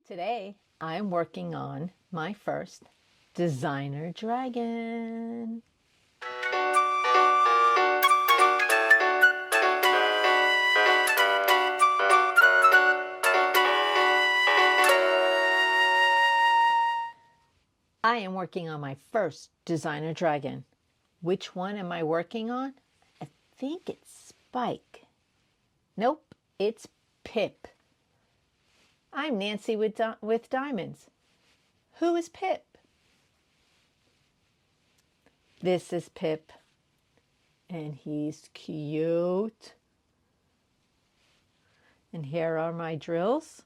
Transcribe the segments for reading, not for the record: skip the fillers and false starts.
Today, I'm working on my first designer dragon. I am working on my first designer dragon. Which one am I working on? I think it's Spike. Nope, it's Pip. I'm Nancy with Diamonds. Who is Pip? This is Pip, and he's cute. And here are my drills,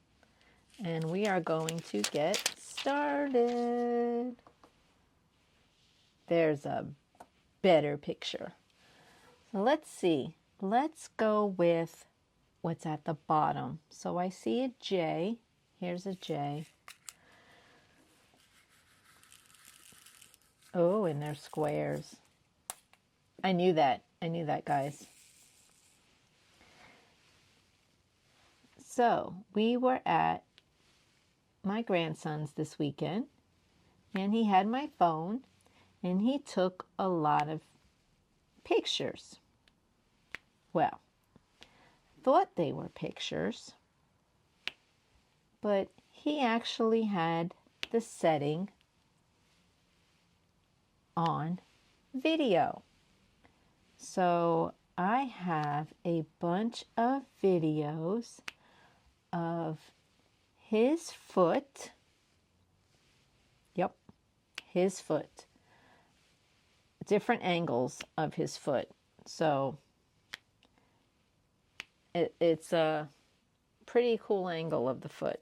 and we are going to get started. There's a better picture. So let's see. Let's go with what's at the bottom. So I see a J. Here's a J. Oh, and they're squares. I knew that. Guys. So we were at my grandson's this weekend, and he had my phone, and he took a lot of pictures. Well, thought they were pictures, but he actually had the setting on video. So I have a bunch of videos of his foot. Yep, his foot. Different angles of his foot. So it's a pretty cool angle of the foot.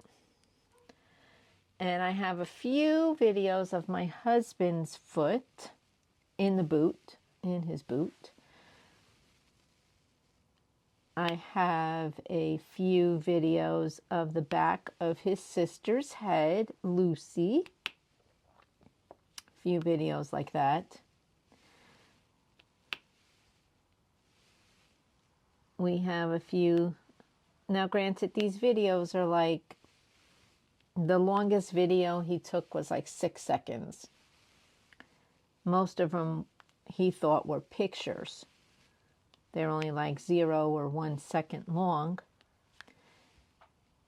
And I have a few videos of my husband's foot in his boot. I have a few videos of the back of his sister's head, Lucy. A few videos like that. We have a few. Now, granted, these videos are like, the longest video he took was like 6 seconds. Most of them he thought were pictures. They're only like 0 or 1 second long.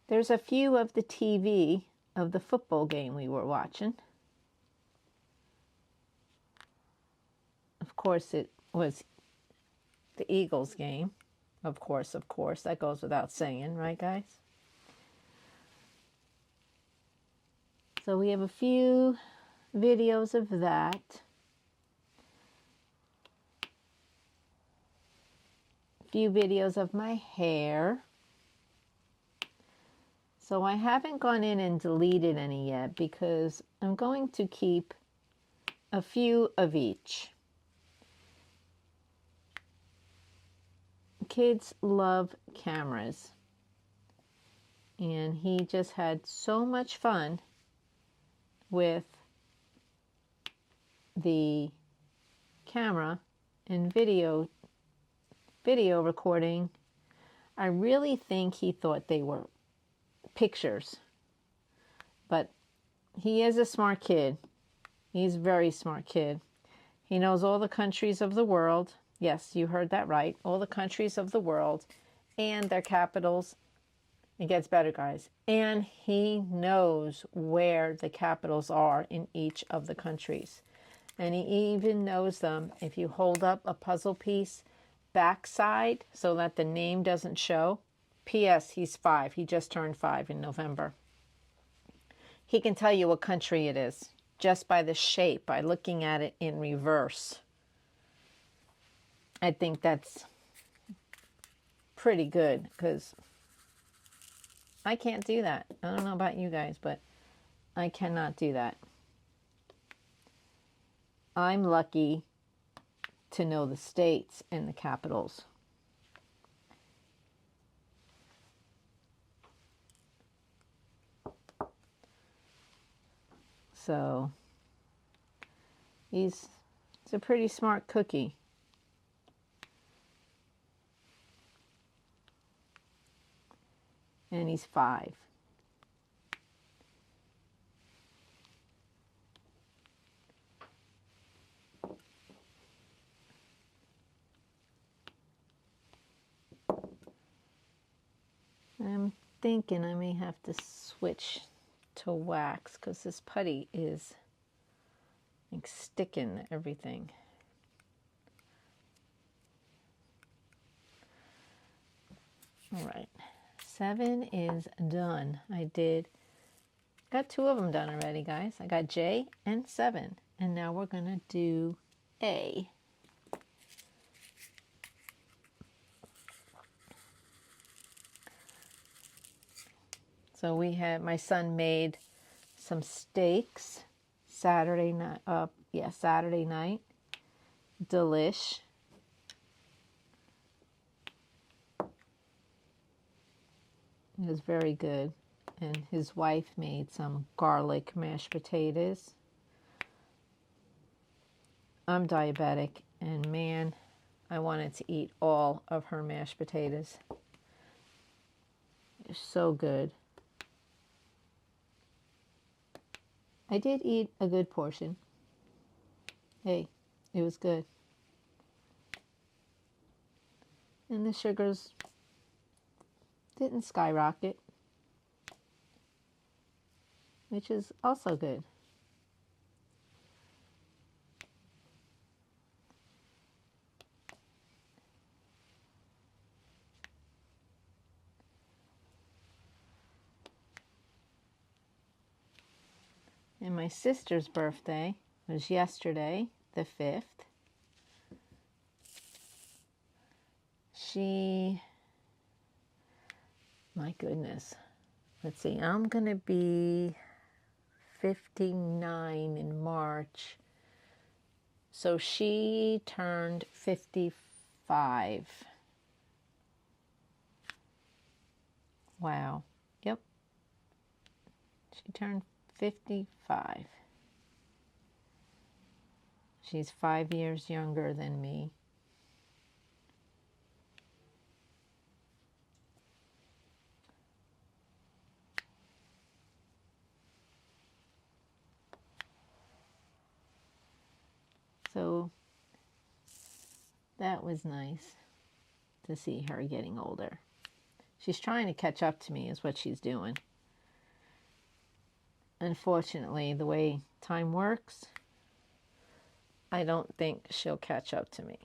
There's a few of the TV of the football game we were watching. Of course, it was the Eagles game. Of course, that goes without saying, right, guys? So we have a few videos of that. A few videos of my hair. So I haven't gone in and deleted any yet because I'm going to keep a few of each. Kids love cameras, and he just had so much fun with the camera and video recording. I really think he thought they were pictures, but he is a smart kid. He's a very smart kid. He knows all the countries of the world. Yes, you heard that right. All the countries of the world and their capitals. It gets better, guys. And he knows where the capitals are in each of the countries. And he even knows them if you hold up a puzzle piece backside so that the name doesn't show. P.S. He's 5. He just turned 5 in November. He can tell you what country it is just by the shape, by looking at it in reverse. I think that's pretty good because I can't do that. I don't know about you guys, but I cannot do that. I'm lucky to know the states and the capitals. So he's a pretty smart cookie. And he's 5. I'm thinking I may have to switch to wax because this putty is like sticking everything. All right, 7 is done. Got 2 of them done already, guys. I got J and 7, and now we're gonna do A. So my son made some steaks Saturday night. Saturday night. Delish. It was very good. And his wife made some garlic mashed potatoes. I'm diabetic, and man, I wanted to eat all of her mashed potatoes. They're so good. I did eat a good portion. Hey, it was good. And the sugars didn't skyrocket, which is also good. And my sister's birthday was yesterday, the 5th. My goodness, let's see, I'm going to be 59 in March. So she turned 55. Wow. Yep. She turned 55. She's 5 years younger than me. So that was nice to see her getting older. She's trying to catch up to me is what she's doing. Unfortunately, the way time works, I don't think she'll catch up to me.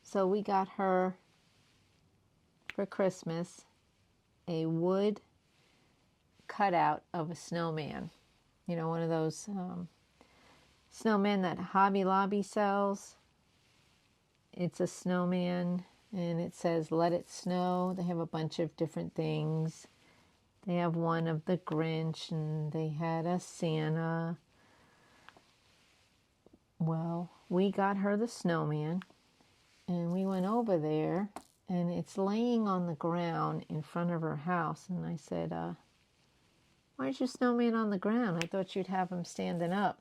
So we got her for Christmas a wood cutout of a snowman. You know, one of those snowmen that Hobby Lobby sells. It's a snowman and it says "Let it snow." They have a bunch of different things. They have one of the Grinch and they had a Santa. Well, we got her the snowman and we went over there and it's laying on the ground in front of her house. And I said, why's your snowman on the ground? I thought you'd have him standing up.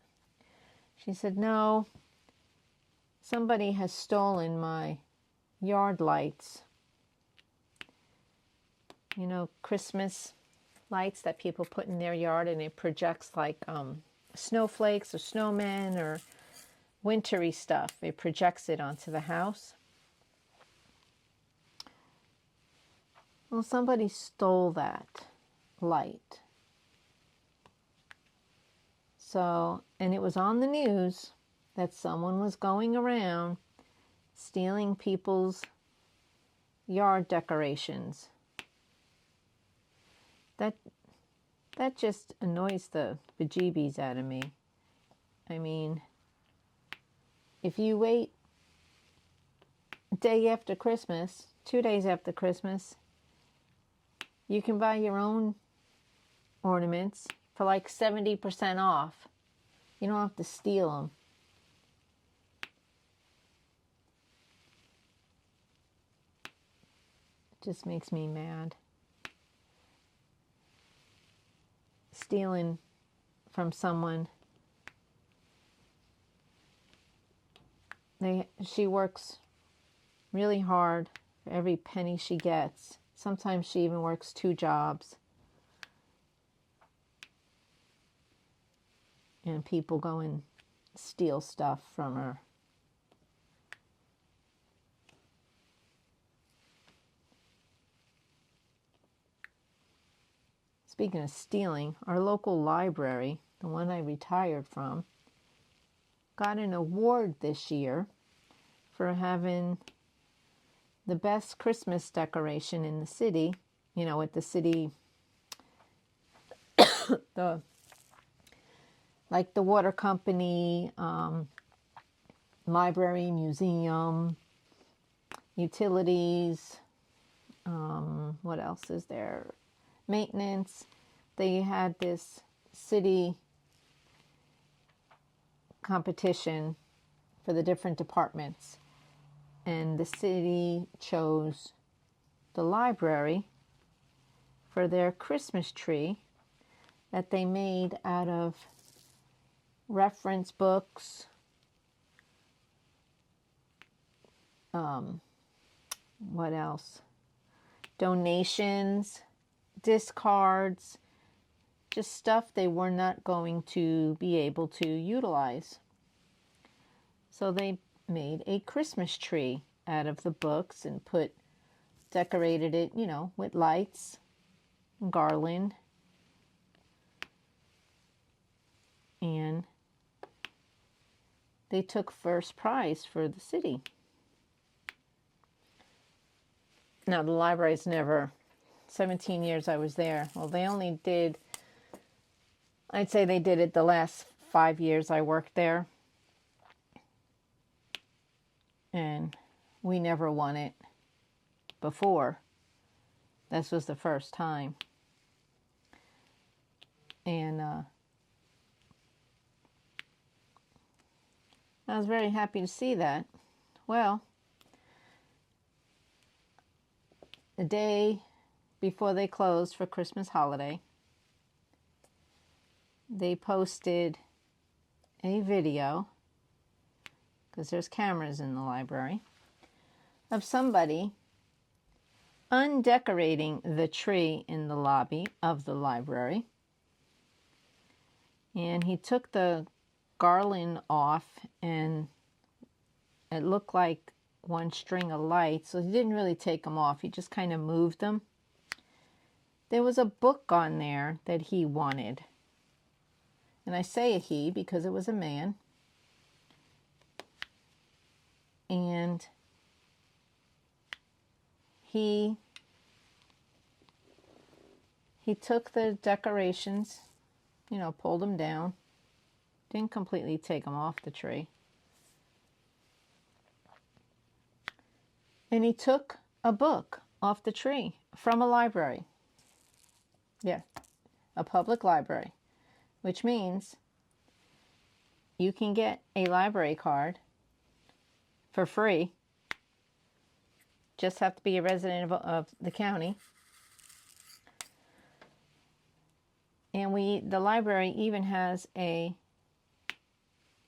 She said, no, somebody has stolen my yard lights. You know, Christmas lights that people put in their yard and it projects like snowflakes or snowmen or wintry stuff. It projects it onto the house. Well, somebody stole that light. So, and it was on the news that someone was going around stealing people's yard decorations. That just annoys the bejeebies out of me. I mean, if you wait a day after Christmas, 2 days after Christmas, you can buy your own ornaments for like 70% off. You don't have to steal them. It just makes me mad. Stealing from someone. She works really hard for every penny she gets. Sometimes she even works 2 jobs. And people go and steal stuff from her. Speaking of stealing, our local library, the one I retired from, got an award this year for having the best Christmas decoration in the city. You know, at the city, like the water company, library, museum, utilities, what else is there? Maintenance. They had this city competition for the different departments, and the city chose the library for their Christmas tree that they made out of reference books, what else? Donations, discards, just stuff they were not going to be able to utilize. So they made a Christmas tree out of the books and decorated it, you know, with lights, garland, and they took first prize for the city. Now, the library's never, 17 years I was there, well, they only did, I'd say they did it the last 5 years I worked there. And we never won it before. This was the first time. And I was very happy to see that. Well, the day before they closed for Christmas holiday, they posted a video, because there's cameras in the library, of somebody undecorating the tree in the lobby of the library. And he took the garland off, and it looked like one string of lights, so he didn't really take them off. He just kind of moved them. There was a book on there that he wanted. And I say a he because it was a man. And he took the decorations, you know, pulled them down. Didn't completely take them off the tree. And he took a book off the tree from a library. Yeah, a public library, which means you can get a library card for free. Just have to be a resident of the county. And the library even has a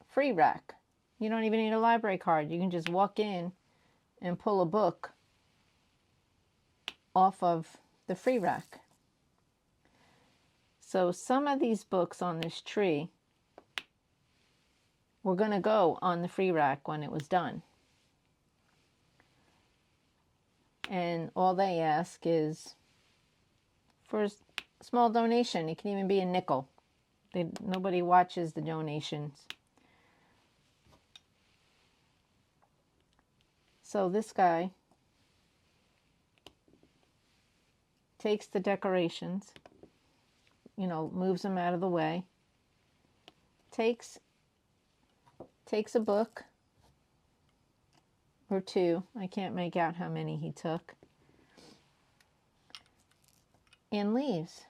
free rack. You don't even need a library card. You can just walk in and pull a book off of the free rack. So some of these books on this tree were going to go on the free rack when it was done. And all they ask is for a small donation. It can even be a nickel. Nobody watches the donations. So this guy takes the decorations, you know, moves them out of the way, takes a book or 2, I can't make out how many he took, and leaves.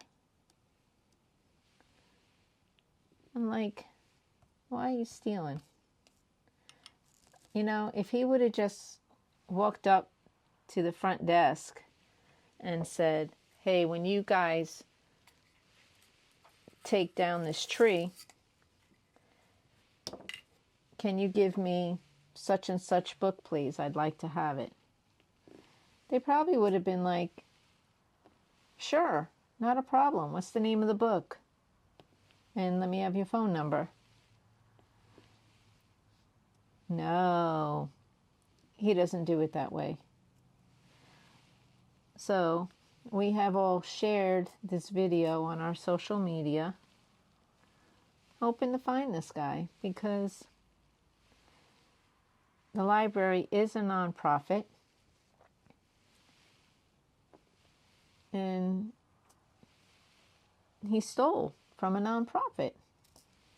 I'm like, why are you stealing? You know, if he would have just walked up to the front desk and said, hey, when you guys take down this tree, can you give me such and such book, please? I'd like to have it. They probably would have been like, Sure, not a problem. What's the name of the book? And let me have your phone number. No, he doesn't do it that way. So we have all shared this video on our social media, hoping to find this guy, because the library is a nonprofit, and he stole from a nonprofit.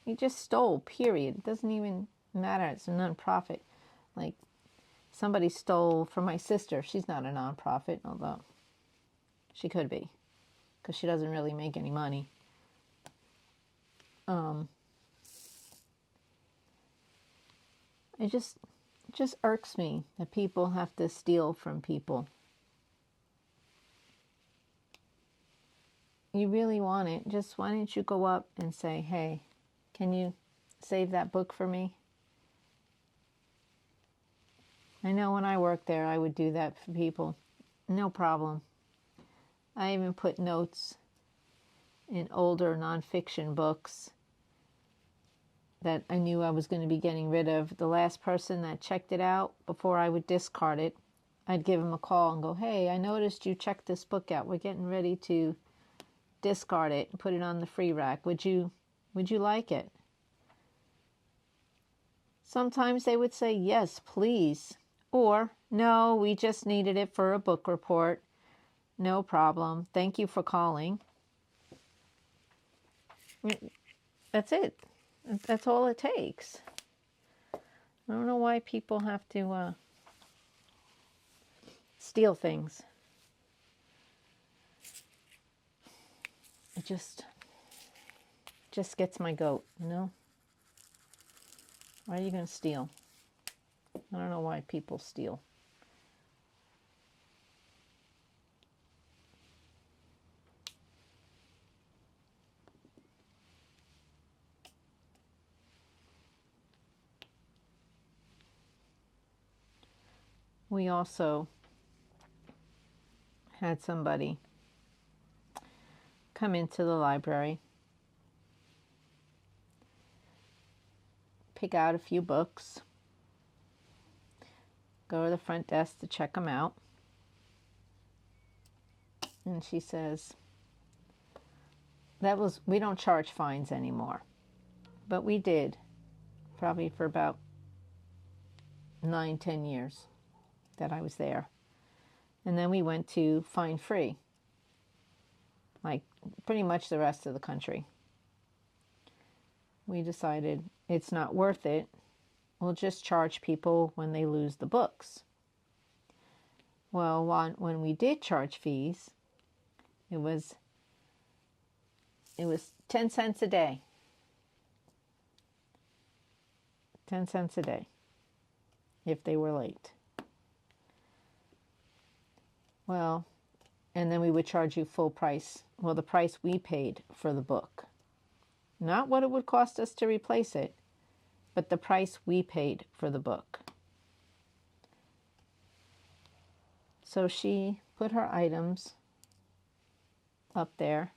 He just stole, period. It doesn't even matter. It's a nonprofit. Like, somebody stole from my sister. She's not a nonprofit, although she could be, because she doesn't really make any money. It just irks me that people have to steal from people. You really want it, just why don't you go up and say, hey, can you save that book for me? I know when I worked there, I would do that for people. No problem. I even put notes in older nonfiction books that I knew I was going to be getting rid of. The last person that checked it out, before I would discard it, I'd give him a call and go, hey, I noticed you checked this book out. We're getting ready to discard it and put it on the free rack. Would you like it? Sometimes they would say, yes, please. Or, no, we just needed it for a book report. No problem. Thank you for calling. That's it. That's all it takes. I don't know why people have to steal things. It just gets my goat, you know? Why are you going to steal? I don't know why people steal. We also had somebody come into the library, pick out a few books, go to the front desk to check them out, and she says, we don't charge fines anymore, but we did probably for about 9-10 years that I was there. And then we went to fine free, like pretty much the rest of the country. We decided it's not worth it. We'll just charge people when they lose the books. Well, when we did charge fees, it was 10 cents a day. 10 cents a day if they were late. Well, and then we would charge you full price. Well, the price we paid for the book. Not what it would cost us to replace it, but the price we paid for the book. So she put her items up there,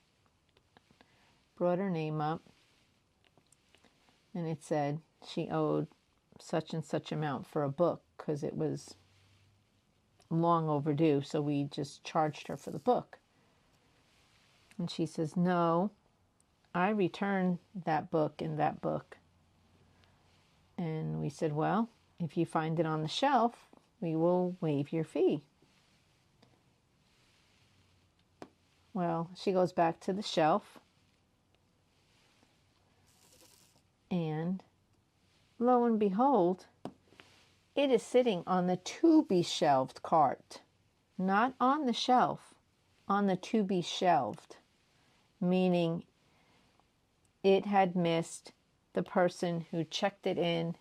brought her name up, and it said she owed such and such amount for a book because it was long overdue, so we just charged her for the book. And she says, no, I returned that book and that book. And we said, well, if you find it on the shelf, we will waive your fee. Well, she goes back to the shelf, and lo and behold, it is sitting on the to-be-shelved cart. Not on the shelf, on the to-be-shelved, meaning it had missed the person who checked it in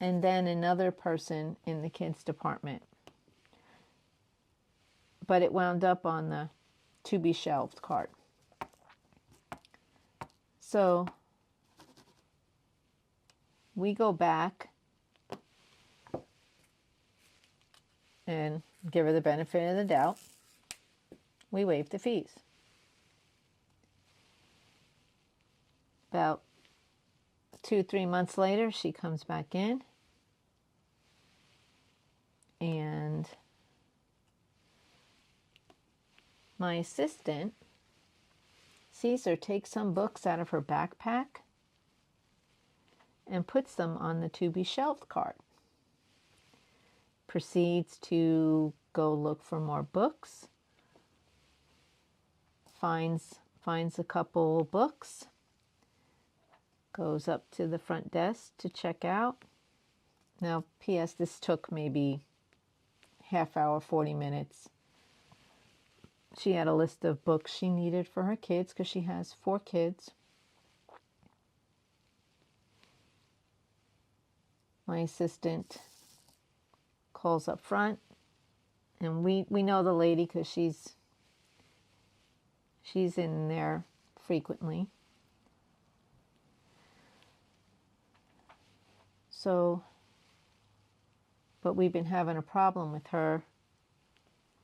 and then another person in the kids' department. But it wound up on the to-be-shelved cart. So we go back and give her the benefit of the doubt. we waived the fees. About 2-3 months later, she comes back in and my assistant sees her take some books out of her backpack and puts them on the to-be-shelved cart. Proceeds to go look for more books. Finds a couple books. Goes up to the front desk to check out. Now, P.S. this took maybe half hour, 40 minutes. She had a list of books she needed for her kids because she has 4 kids. My assistant calls up front, and we know the lady because she's in there frequently. So, but we've been having a problem with her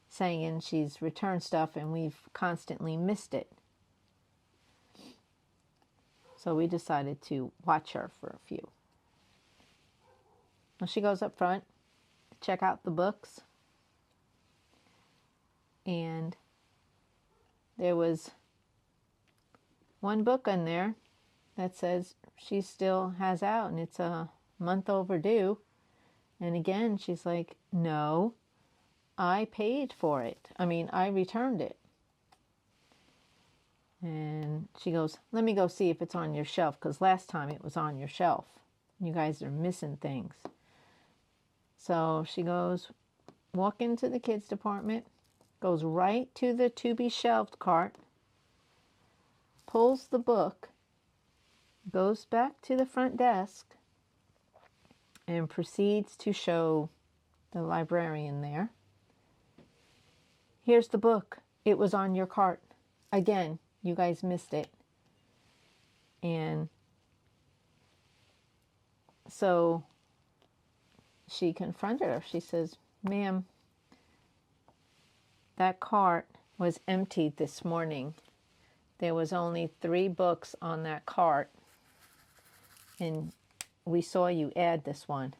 saying she's returned stuff and we've constantly missed it. So we decided to watch her for a few. Well, she goes up front to check out the books, and there was one book in there that says she still has out and it's a month overdue. And again, she's like, no, I paid for it. I mean, I returned it. And she goes, let me go see if it's on your shelf, because last time it was on your shelf. You guys are missing things. So she goes, walk into the kids department, goes right to the to-be-shelved cart, pulls the book, goes back to the front desk, and proceeds to show the librarian there. Here's the book. It was on your cart. Again, you guys missed it. And so she confronted her. She says, ma'am, that cart was emptied this morning. There was only 3 books on that cart, and we saw you add this one.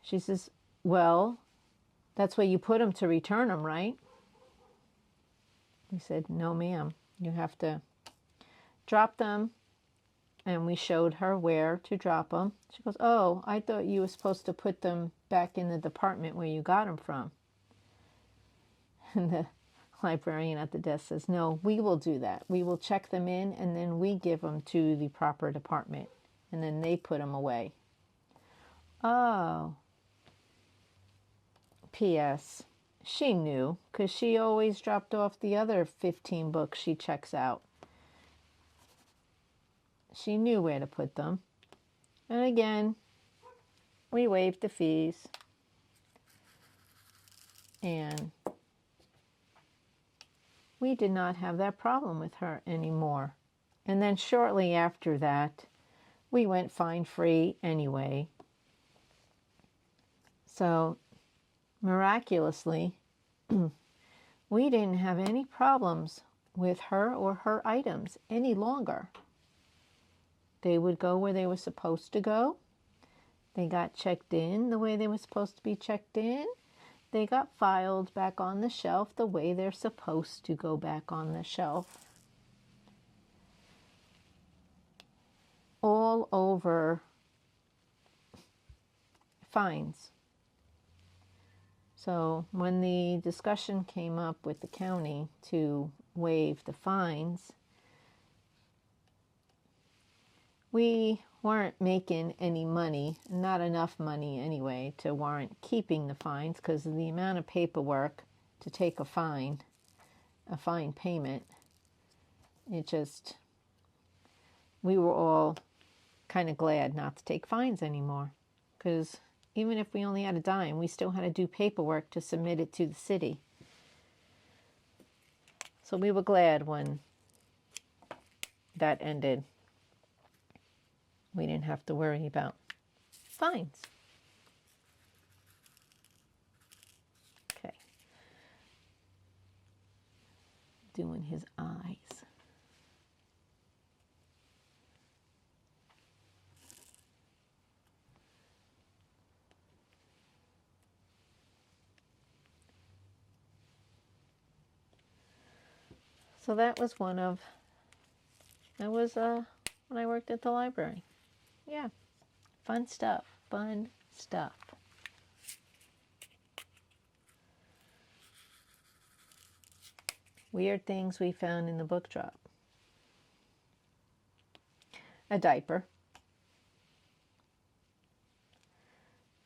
She says, well, that's where you put them to return them, right? We said, no, ma'am. You have to drop them. And we showed her where to drop them. She goes, oh, I thought you were supposed to put them back in the department where you got them from. And the librarian at the desk says, no, we will do that. We will check them in, and then we give them to the proper department. And then they put them away. Oh. P.S. She knew, because she always dropped off the other 15 books she checks out. She knew where to put them. And again, we waived the fees. And we did not have that problem with her anymore. And then shortly after that, we went fine-free anyway. So, miraculously, we didn't have any problems with her or her items any longer. They would go where they were supposed to go. They got checked in the way they were supposed to be checked in. They got filed back on the shelf the way they're supposed to go back on the shelf. All over fines. So when the discussion came up with the county to waive the fines, we weren't making any money, not enough money anyway, to warrant keeping the fines because of the amount of paperwork to take a fine payment. It just, we were all kind of glad not to take fines anymore, because even if we only had a dime, we still had to do paperwork to submit it to the city. So we were glad when that ended. We didn't have to worry about fines. Okay. doing his eyes. So that was when I worked at the library. Yeah, fun stuff, fun stuff. Weird things we found in the book drop. A diaper.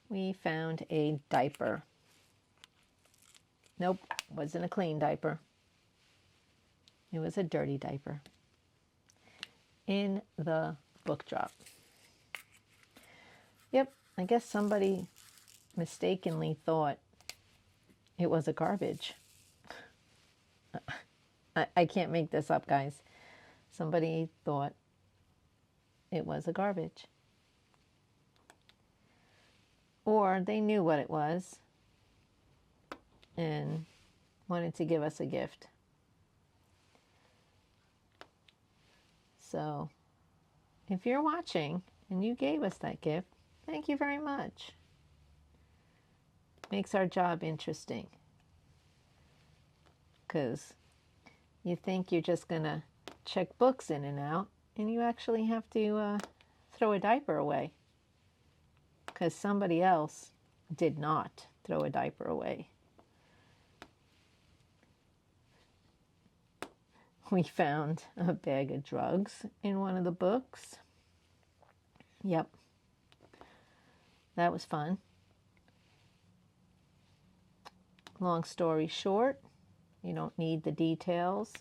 We found a diaper. Nope, wasn't a clean diaper. It was a dirty diaper in the book drop. Yep, I guess somebody mistakenly thought it was a garbage. I can't make this up, guys. Somebody thought it was a garbage. Or they knew what it was and wanted to give us a gift. So if you're watching and you gave us that gift, thank you very much. Makes our job interesting. Because you think you're just going to check books in and out, and you actually have to throw a diaper away. Because somebody else did not throw a diaper away. We found a bag of drugs in one of the books. Yep. That was fun. Long story short, you don't need the details.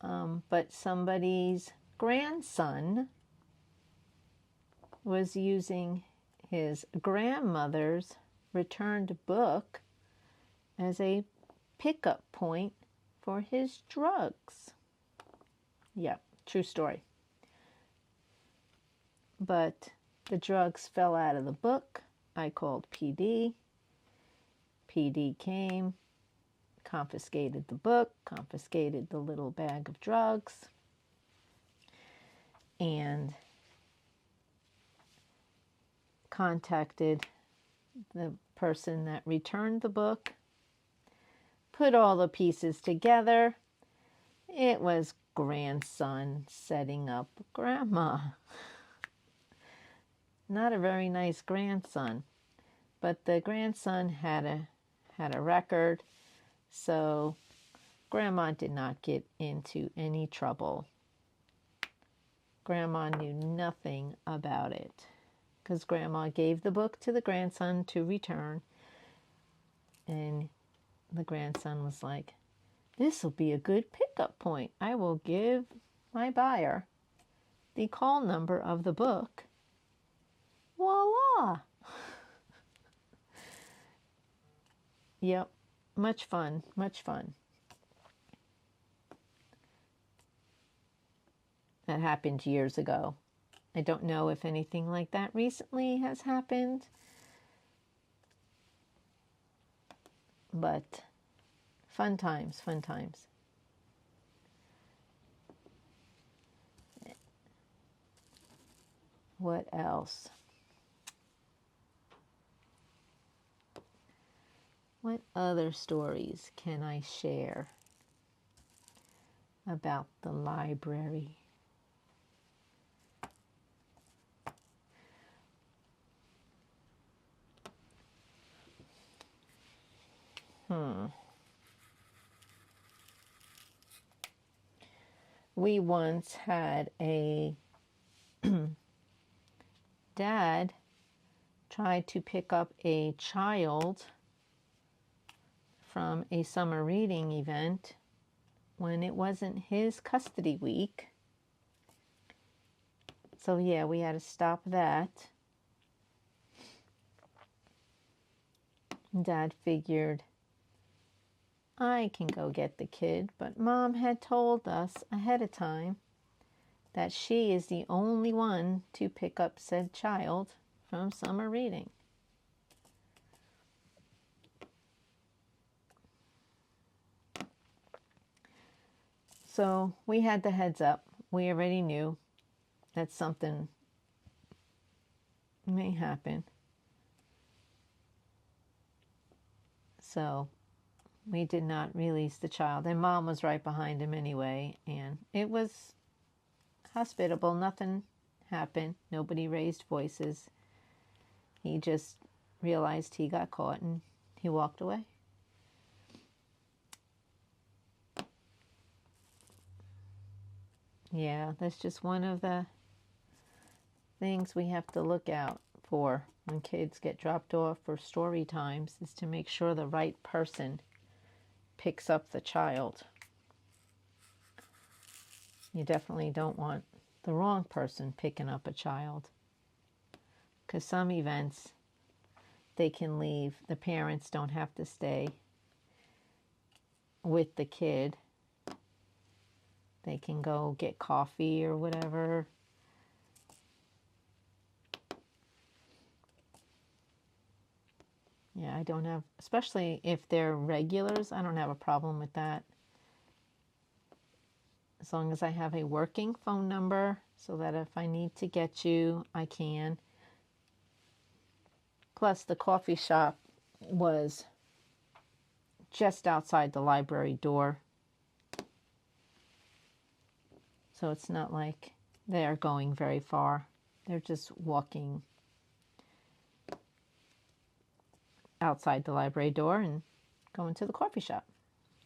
But somebody's grandson was using his grandmother's returned book as a pickup point for his drugs. Yep, true story. But the drugs fell out of the book. I called PD. PD came, confiscated the book, confiscated the little bag of drugs, and contacted the person that returned the book, put all the pieces together. It was grandson setting up grandma. Not a very nice grandson, but the grandson had a record, so grandma did not get into any trouble. Grandma knew nothing about it because grandma gave the book to the grandson to return, and the grandson was like, "This will be a good pickup point. I will give my buyer the call number of the book." Voila! Yep, much fun, much fun. That happened years ago. I don't know if anything like that recently has happened, but fun times, fun times. What else? What other stories can I share about the library? We once had a dad try to pick up a child from a summer reading event when it wasn't his custody week. So yeah, we had to stop that. Dad figured, I can go get the kid, but Mom had told us ahead of time that she is the only one to pick up said child from summer reading. So we had the heads up. We already knew that something may happen. So we did not release the child. And Mom was right behind him anyway. And it was hospitable. Nothing happened. Nobody raised voices. He just realized he got caught and he walked away. Yeah, that's just one of the things we have to look out for when kids get dropped off for story times, is to make sure the right person picks up the child. You definitely don't want the wrong person picking up a child, because some events they can leave. The parents don't have to stay with the kid. They can go get coffee or whatever. Yeah, I don't have, especially if they're regulars, I don't have a problem with that. As long as I have a working phone number so that if I need to get you, I can. Plus, the coffee shop was just outside the library door. So it's not like they're going very far. They're just walking outside the library door and going to the coffee shop.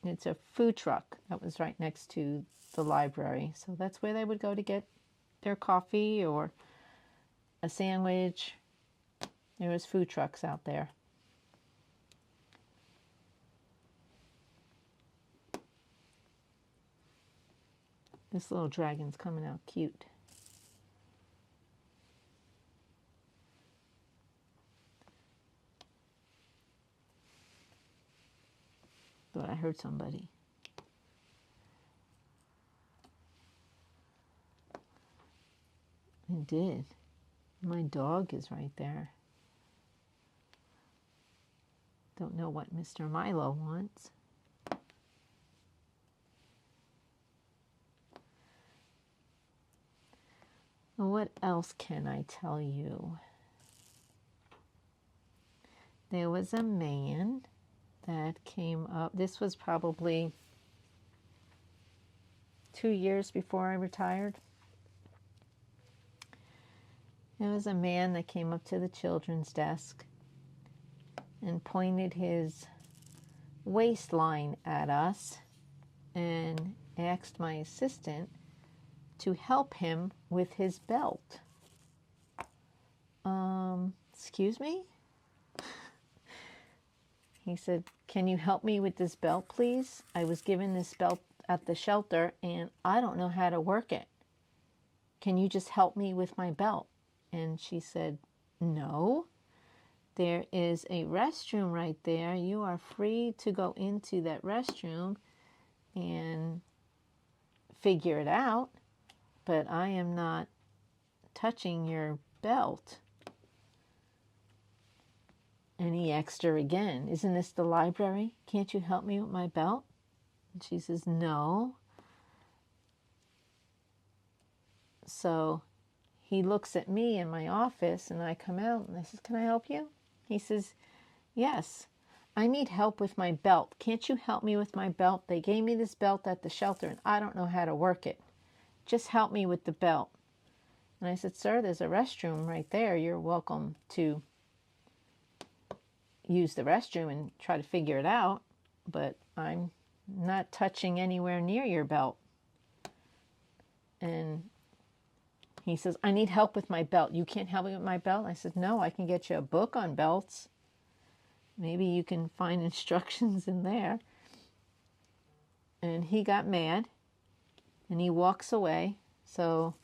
It's a food truck that was right next to the library. So that's where they would go to get their coffee or a sandwich. There was food trucks out there. This little dragon's coming out cute. Thought I heard somebody. I did. My dog is right there. Don't know what Mr. Milo wants. What else can I tell you? There was a man that came up. This was probably 2 years before I retired. There was a man that came up to the children's desk and pointed his waistline at us and asked my assistant to help him with his belt. Excuse me? He said, "Can you help me with this belt, please? I was given this belt at the shelter and I don't know how to work it. Can you just help me with my belt?" And she said, "No, there is a restroom right there. You are free to go into that restroom and figure it out, but I am not touching your belt." And he asked her again, "Isn't this the library? Can't you help me with my belt?" And she says, "No." So he looks at me in my office and I come out and I says, "Can I help you?" He says, "Yes, I need help with my belt. Can't you help me with my belt? They gave me this belt at the shelter and I don't know how to work it. Just help me with the belt." And I said, "Sir, there's a restroom right there. You're welcome to use the restroom and try to figure it out, but I'm not touching anywhere near your belt." And he says, "I need help with my belt. You can't help me with my belt?" I said, "No, I can get you a book on belts. Maybe you can find instructions in there." And he got mad and he walks away. So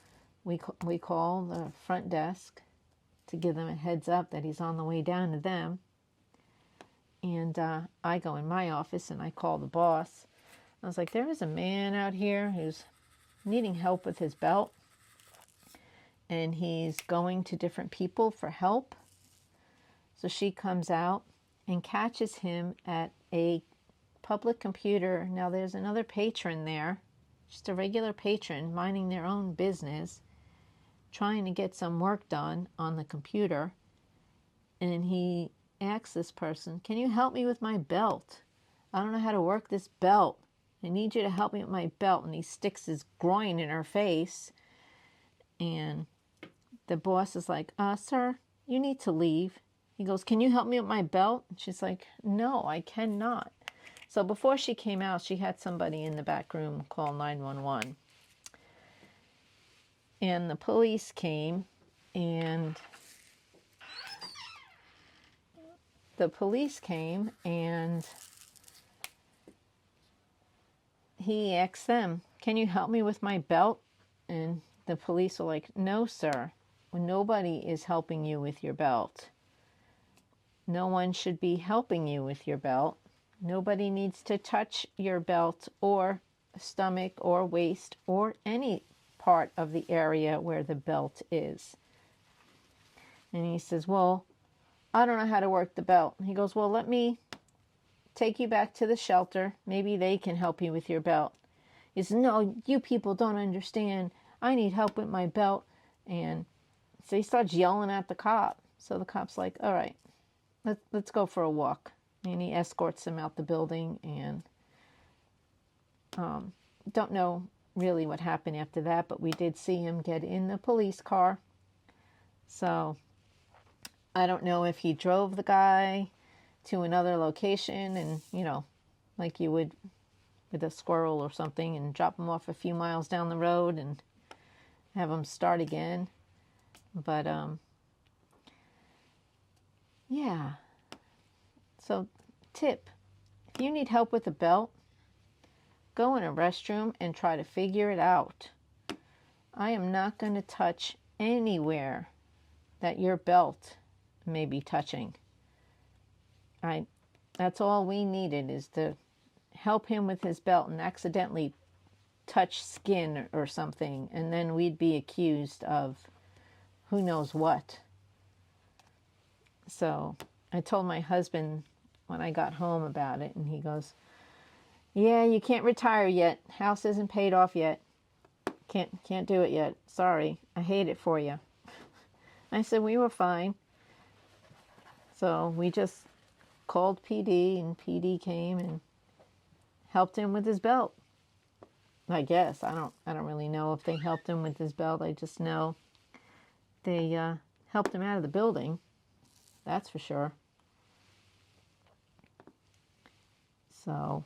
we call the front desk to give them a heads up that he's on the way down to them. And I go in my office and I call the boss. I was like, "There is a man out here who's needing help with his belt. And he's going to different people for help." So she comes out and catches him at a public computer. Now there's another patron there. just a regular patron minding their own business, trying to get some work done on the computer. And he asks this person, can you help me with my belt? I don't know how to work this belt. I need you to help me with my belt. And he sticks his groin in her face. And the boss is like, sir, you need to leave. He goes, can you help me with my belt? And she's like, no, I cannot. So before she came out, she had somebody in the back room call 911. And the police came, and he asked them, can you help me with my belt? And the police were like, no, sir. Nobody is helping you with your belt. No one should be helping you with your belt. Nobody needs to touch your belt or stomach or waist or any part of the area where the belt is. And he says, well, I don't know how to work the belt. He goes, well, let me take you back to the shelter. Maybe they can help you with your belt. He says, no, you people don't understand. I need help with my belt. And so he starts yelling at the cop. So the cop's like, all right, let's go for a walk. And he escorts him out the building, and don't know really what happened after that, but we did see him get in the police car. So I don't know if he drove the guy to another location and, you know, like you would with a squirrel or something, and drop him off a few miles down the road and have him start again. But, yeah. So, tip, if you need help with a belt, go in a restroom and try to figure it out. I am not going to touch anywhere that your belt may be touching. That's all we needed, is to help him with his belt and accidentally touch skin or something, and then we'd be accused of who knows what. So I told my husband when I got home about it, and he goes, yeah, you can't retire yet. House isn't paid off yet. Can't do it yet. Sorry. I hate it for you. I said, we were fine. So we just called PD, and PD came and helped him with his belt. I guess. I don't really know if they helped him with his belt. I just know they helped him out of the building. That's for sure. So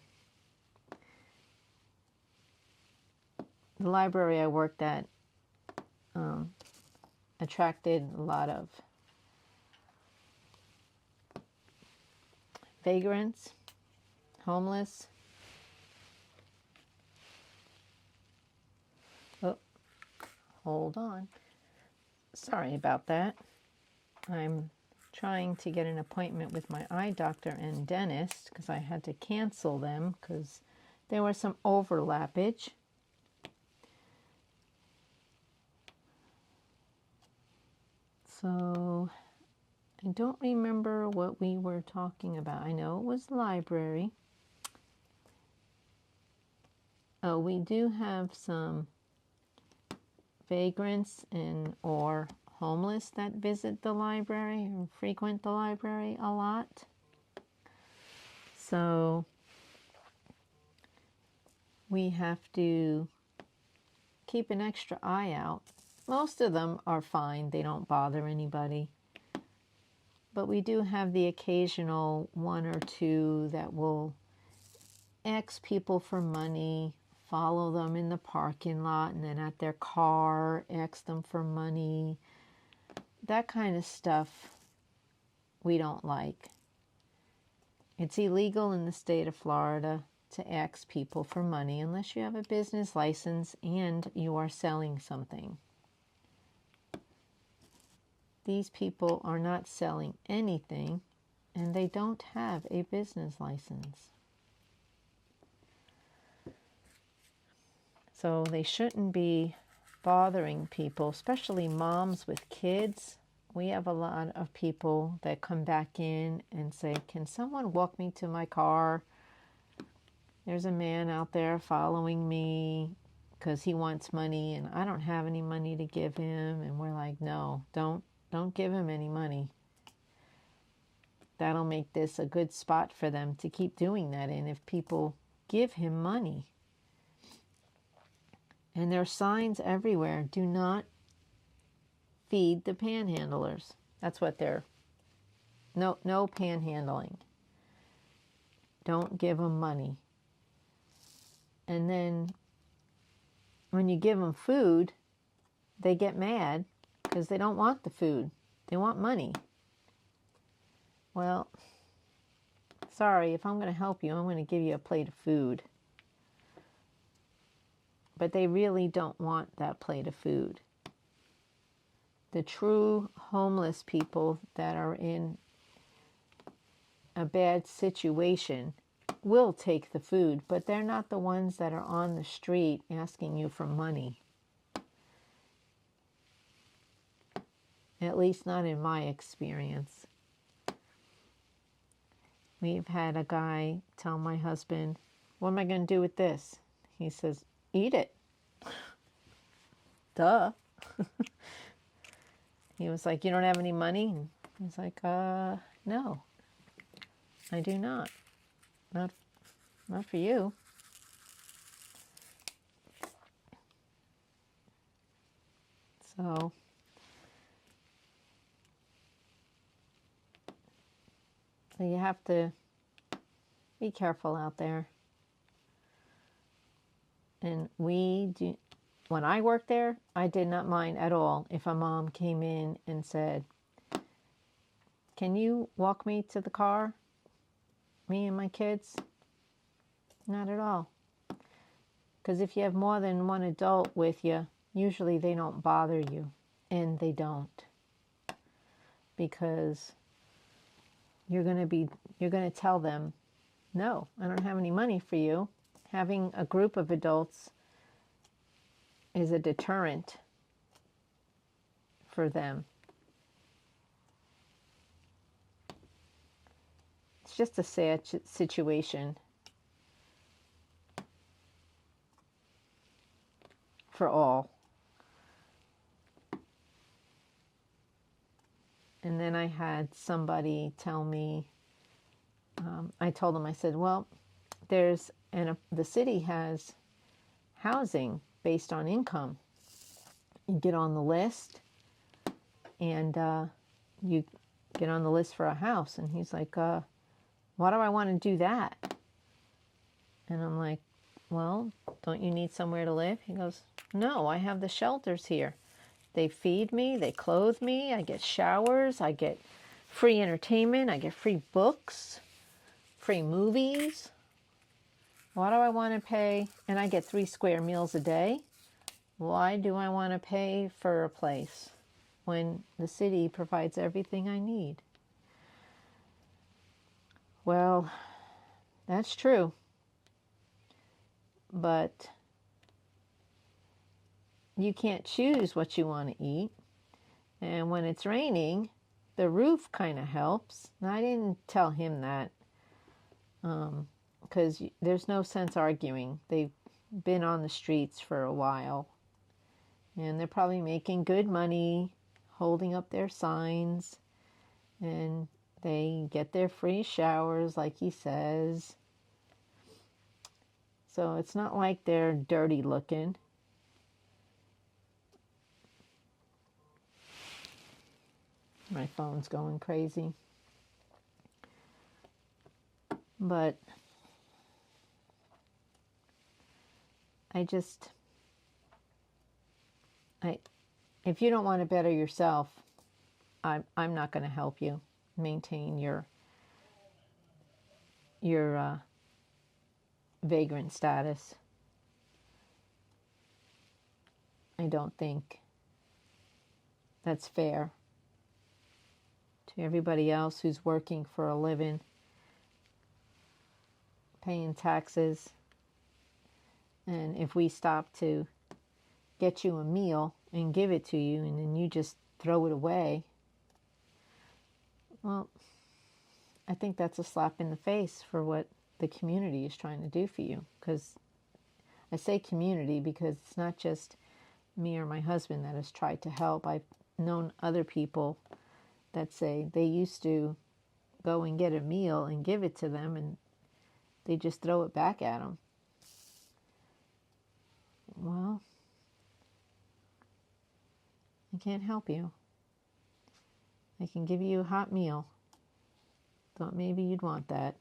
the library I worked at attracted a lot of vagrants, homeless. Oh, hold on. Sorry about that. I'm trying to get an appointment with my eye doctor and dentist because I had to cancel them because there was some overlappage. So I don't remember what we were talking about. I know it was library. Oh, we do have some vagrants or homeless that visit the library or frequent the library a lot. So we have to keep an extra eye out. Most of them are fine. They don't bother anybody. But we do have the occasional one or two that will ask people for money, follow them in the parking lot, and then at their car, ask them for money. That kind of stuff we don't like. It's illegal in the state of Florida to ask people for money unless you have a business license and you are selling something. These people are not selling anything, and they don't have a business license. So they shouldn't be bothering people, especially moms with kids. We have a lot of people that come back in and say, can someone walk me to my car? There's a man out there following me. because he wants money and I don't have any money to give him. And we're like, no, don't give him any money. That'll make this a good spot for them to keep doing that in if people give him money. And there are signs everywhere. Do not feed the panhandlers. That's what they're... No panhandling. Don't give them money. And then when you give them food, they get mad because they don't want the food. They want money. Well, sorry, if I'm going to help you, I'm going to give you a plate of food. But they really don't want that plate of food. The true homeless people that are in a bad situation will take the food, but they're not the ones that are on the street asking you for money. At least not in my experience. We've had a guy tell my husband, what am I going to do with this? He says, eat it. Duh. He was like, you don't have any money? I was like, no, I do not. Not for you. So you have to be careful out there. And when I worked there, I did not mind at all if a mom came in and said, can you walk me to the car? Me and my kids? Not at all. Because if you have more than one adult with you, usually they don't bother you. And they don't. Because you're going to tell them, no, I don't have any money for you. Having a group of adults is a deterrent for them. It's just a sad situation for all. And then I had somebody tell me, I told them, I said, well, the city has housing based on income. You get on the list and you get on the list for a house. And he's like, why do I want to do that? And I'm like, well, don't you need somewhere to live? He goes, no, I have the shelters here. They feed me, they clothe me, I get showers, I get free entertainment, I get free books, free movies. Why do I want to pay? And I get 3 square meals a day. Why do I want to pay for a place when the city provides everything I need? Well, that's true. But you can't choose what you want to eat. And when it's raining, the roof kind of helps. And I didn't tell him that because there's no sense arguing. They've been on the streets for a while. And they're probably making good money, holding up their signs. And they get their free showers, like he says. So it's not like they're dirty looking. My phone's going crazy. But if you don't want to better yourself, I'm not going to help you maintain your vagrant status. I don't think that's fair to everybody else who's working for a living, paying taxes. And if we stop to get you a meal and give it to you and then you just throw it away, well, I think that's a slap in the face for what the community is trying to do for you. Because I say community because it's not just me or my husband that has tried to help. I've known other people that say they used to go and get a meal and give it to them, and they just throw it back at them. Well, I can't help you. I can give you a hot meal. Thought maybe you'd want that.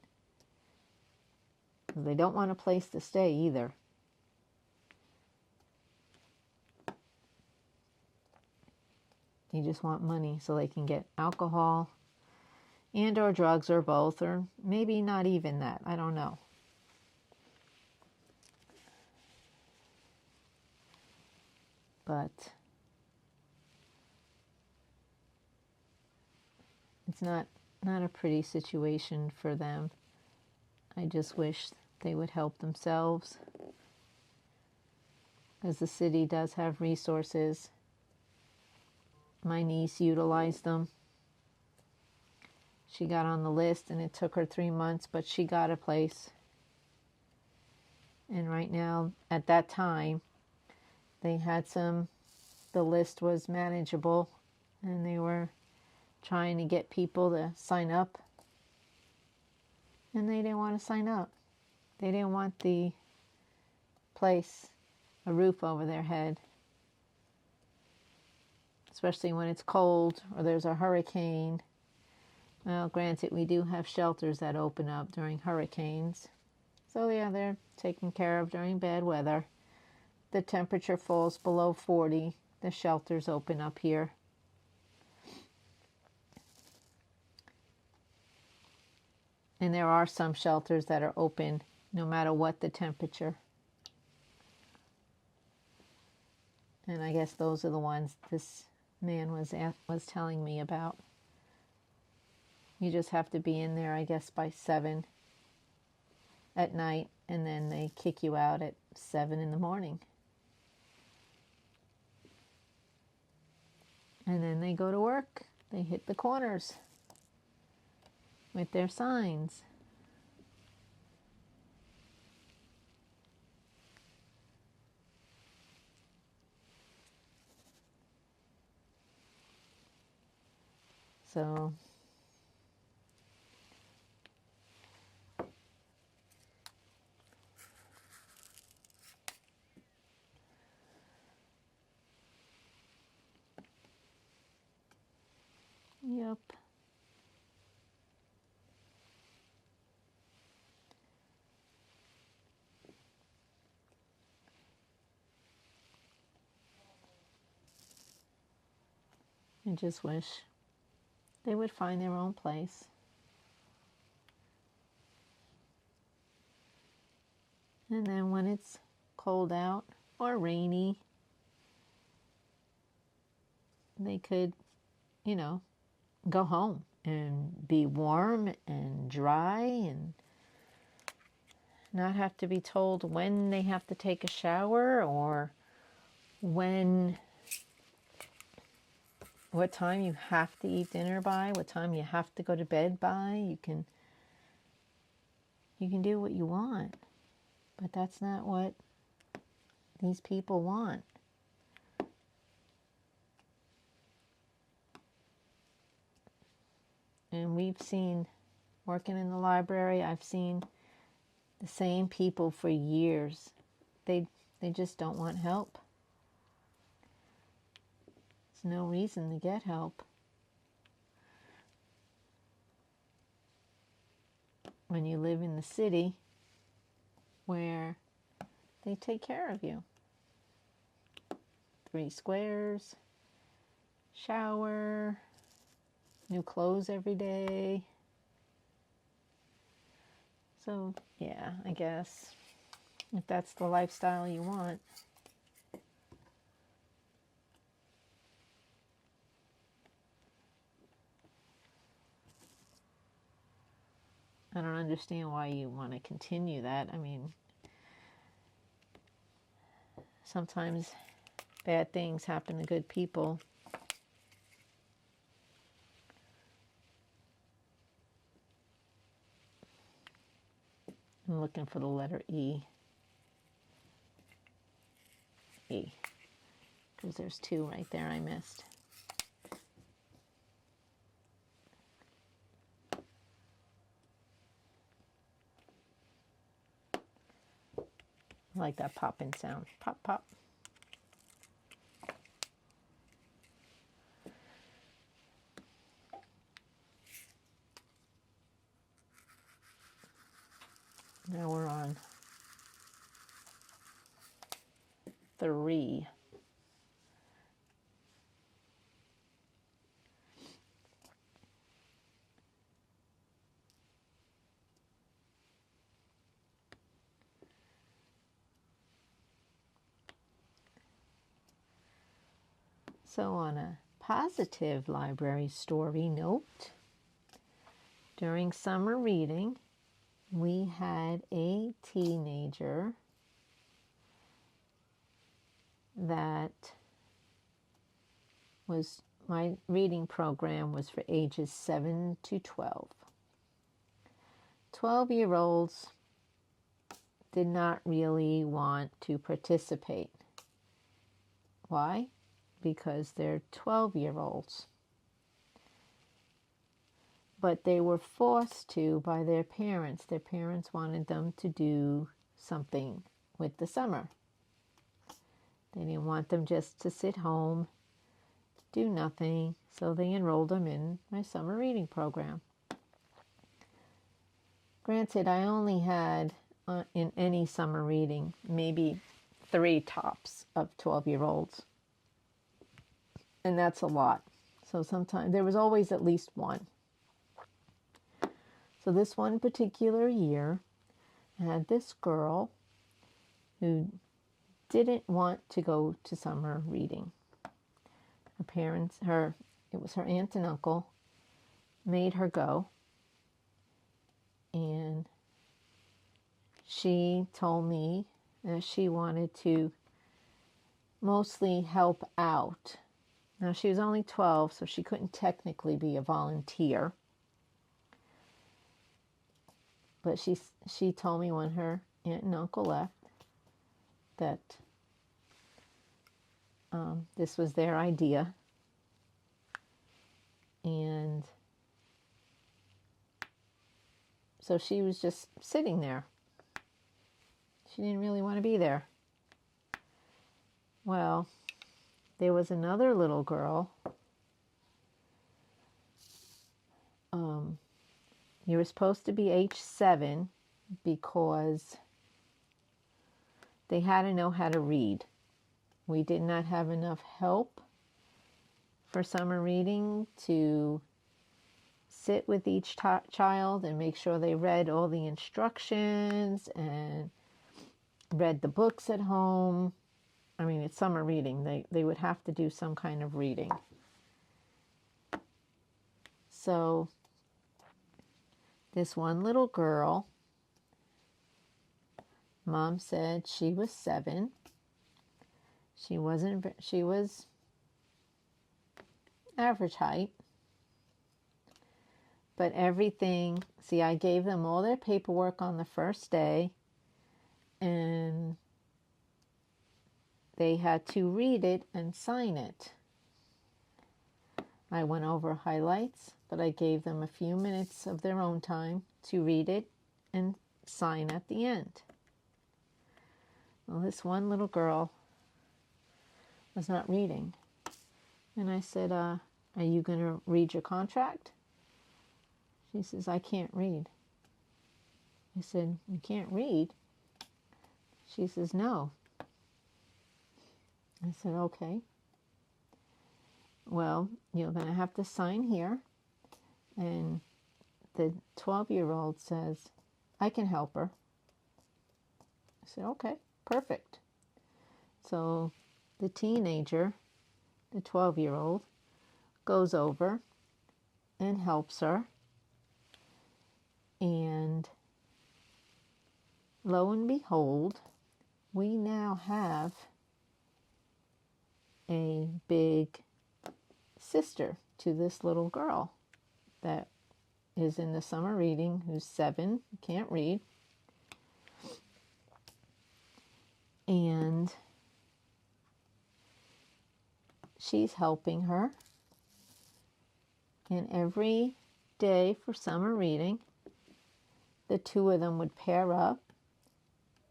They don't want a place to stay either. They just want money so they can get alcohol and or drugs or both, or maybe not even that. I don't know. But it's not a pretty situation for them. I just wish they would help themselves, as the city does have resources. My niece utilized them. She got on the list and it took her 3 months, but she got a place. And right now, at that time, they had the list was manageable and they were trying to get people to sign up. And they didn't want to sign up. They didn't want the place, a roof over their head. Especially when it's cold or there's a hurricane. Well, granted, we do have shelters that open up during hurricanes. So yeah, they're taken care of during bad weather. The temperature falls below 40. The shelters open up here. And there are some shelters that are open no matter what the temperature. And I guess those are the ones this man was telling me about. You just have to be in there, I guess, by 7 at night, and then they kick you out at 7 in the morning. And then they go to work. They hit the corners with their signs. So yep. I just wish they would find their own place. And then when it's cold out or rainy, they could, go home and be warm and dry and not have to be told when they have to take a shower or what time you have to eat dinner by, what time you have to go to bed by. You can do what you want, but that's not what these people want. And we've seen, working in the library, I've seen the same people for years. They just don't want help. There's no reason to get help when you live in the city where they take care of you. 3 squares, shower, new clothes every day. So, yeah, I guess if that's the lifestyle you want. I don't understand why you want to continue that. I mean, sometimes bad things happen to good people. I'm looking for the letter E. E, because there's two right there I missed. I like that popping sound. Pop, pop. Now we're on 3. So on a positive library story note, during summer reading, we had a teenager that was, my reading program was for ages 7 to 12. 12-year-olds did not really want to participate. Why? Because they're 12-year-olds. But they were forced to by their parents. Their parents wanted them to do something with the summer. They didn't want them just to sit home, do nothing, so they enrolled them in my summer reading program. Granted, I only had, in any summer reading, maybe 3 tops of 12-year-olds. And that's a lot. So sometimes, there was always at least one. So this one particular year, I had this girl who didn't want to go to summer reading. Her parents, it was her aunt and uncle, made her go. And she told me that she wanted to mostly help out. Now, she was only 12, so she couldn't technically be a volunteer. But she told me when her aunt and uncle left that this was their idea. And so she was just sitting there. She didn't really want to be there. Well, there was another little girl. You were supposed to be age 7 because they had to know how to read. We did not have enough help for summer reading to sit with each child and make sure they read all the instructions and read the books at home. I mean, it's summer reading. They would have to do some kind of reading. So this one little girl, Mom said she was 7. She was average height. But everything, see, I gave them all their paperwork on the first day, and they had to read it and sign it. I went over highlights, but I gave them a few minutes of their own time to read it and sign at the end. Well, this one little girl was not reading. And I said, are you going to read your contract? She says, I can't read. I said, you can't read? She says, no. I said, okay. Well, you're going to have to sign here. And the 12-year-old says, I can help her. I said, okay, perfect. So the teenager, the 12-year-old, goes over and helps her. And lo and behold, we now have a big sister to this little girl that is in the summer reading, who's 7, can't read. And she's helping her. And every day for summer reading, the two of them would pair up,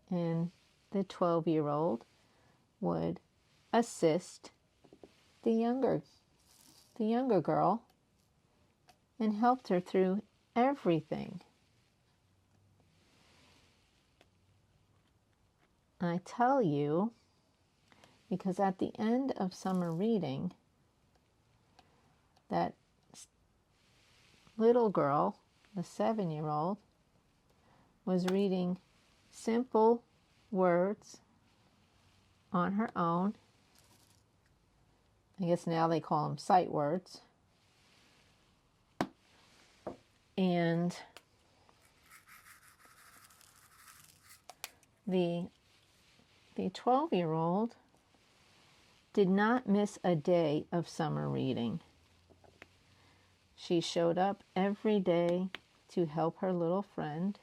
and the 12-year-old would assist the younger girl and helped her through everything. I tell you, because at the end of summer reading, that little girl, the 7-year-old, was reading simple words on her own. I guess now they call them sight words. And the 12-year-old did not miss a day of summer reading. She showed up every day to help her little friend,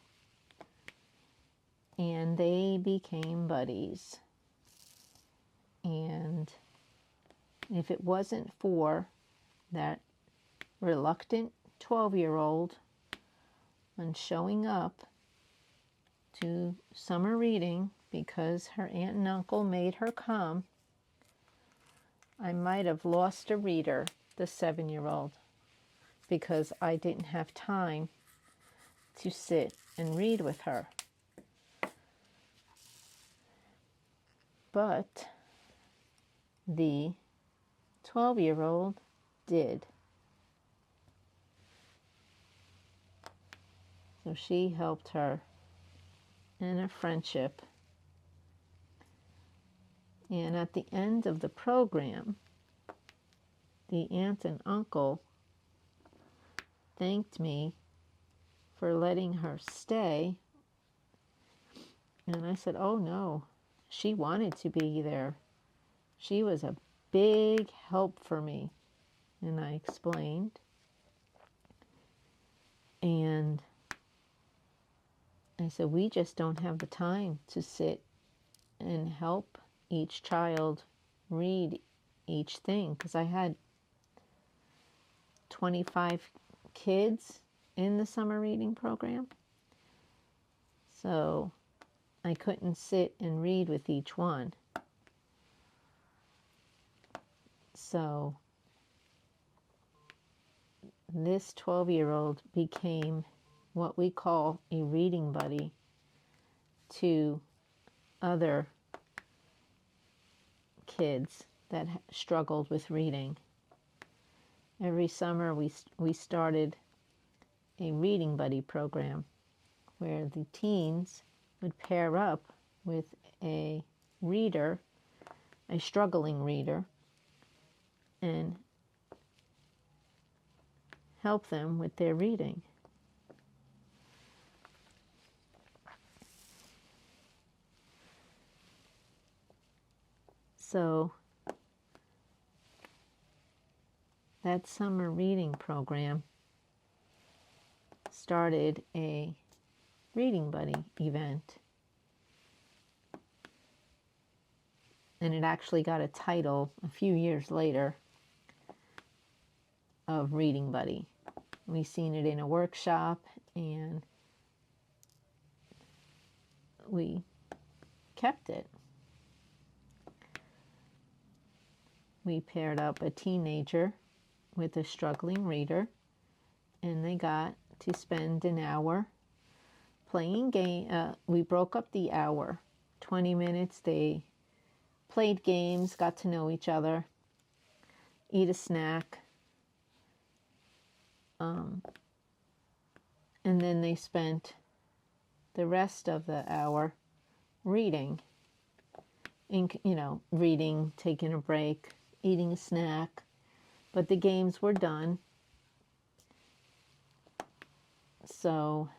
and they became buddies. And if it wasn't for that reluctant 12-year-old on showing up to summer reading because her aunt and uncle made her come, I might have lost a reader, the 7-year-old, because I didn't have time to sit and read with her. But the 12-year-old did. So she helped her in a friendship. And at the end of the program, the aunt and uncle thanked me for letting her stay. And I said, oh no, she wanted to be there. She was a big help for me. And I explained. And I said, we just don't have the time to sit and help each child read each thing, because I had 25 kids in the summer reading program. So I couldn't sit and read with each one. So this 12-year-old became what we call a reading buddy to other kids that struggled with reading. Every summer we started a reading buddy program where the teens would pair up with a reader, a struggling reader, and help them with their reading. So that summer reading program started a reading buddy event. And it actually got a title a few years later of Reading Buddy. We seen it in a workshop and we kept it. We paired up a teenager with a struggling reader, and they got to spend an hour playing game. We broke up the hour, 20 minutes. They played games, got to know each other, eat a snack, and then they spent the rest of the hour reading, reading, taking a break, eating a snack, but the games were done. So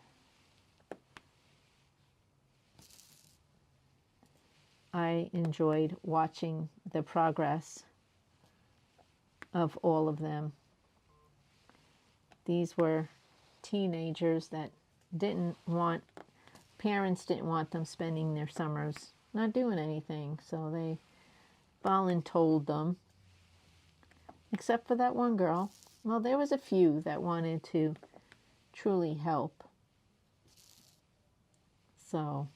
I enjoyed watching the progress of all of them. These were teenagers that parents didn't want them spending their summers not doing anything, so they voluntold them except for that one girl. Well, there was a few that wanted to truly help. So,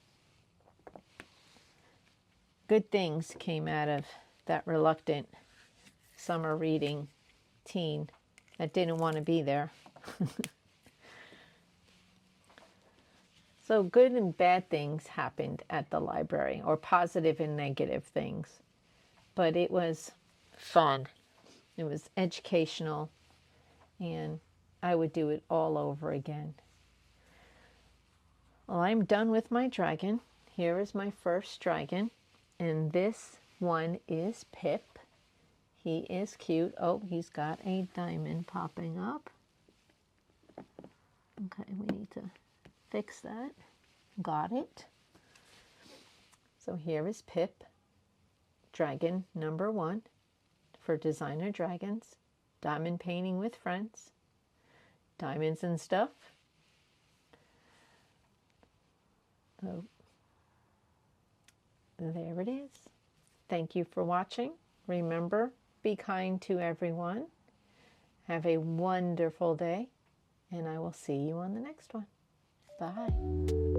good things came out of that reluctant summer reading teen that didn't want to be there. So good and bad things happened at the library, or positive and negative things. But it was fun. It was educational, and I would do it all over again. Well, I'm done with my dragon. Here is my first dragon, and this one is Pip. He is cute. Oh, he's got a diamond popping up. Okay, we need to fix that. Got it. So here is Pip, dragon number 1 for designer dragons, diamond painting with friends, diamonds and stuff. Oh, there it is. Thank you for watching. Remember, be kind to everyone. Have a wonderful day, and I will see you on the next one. Bye.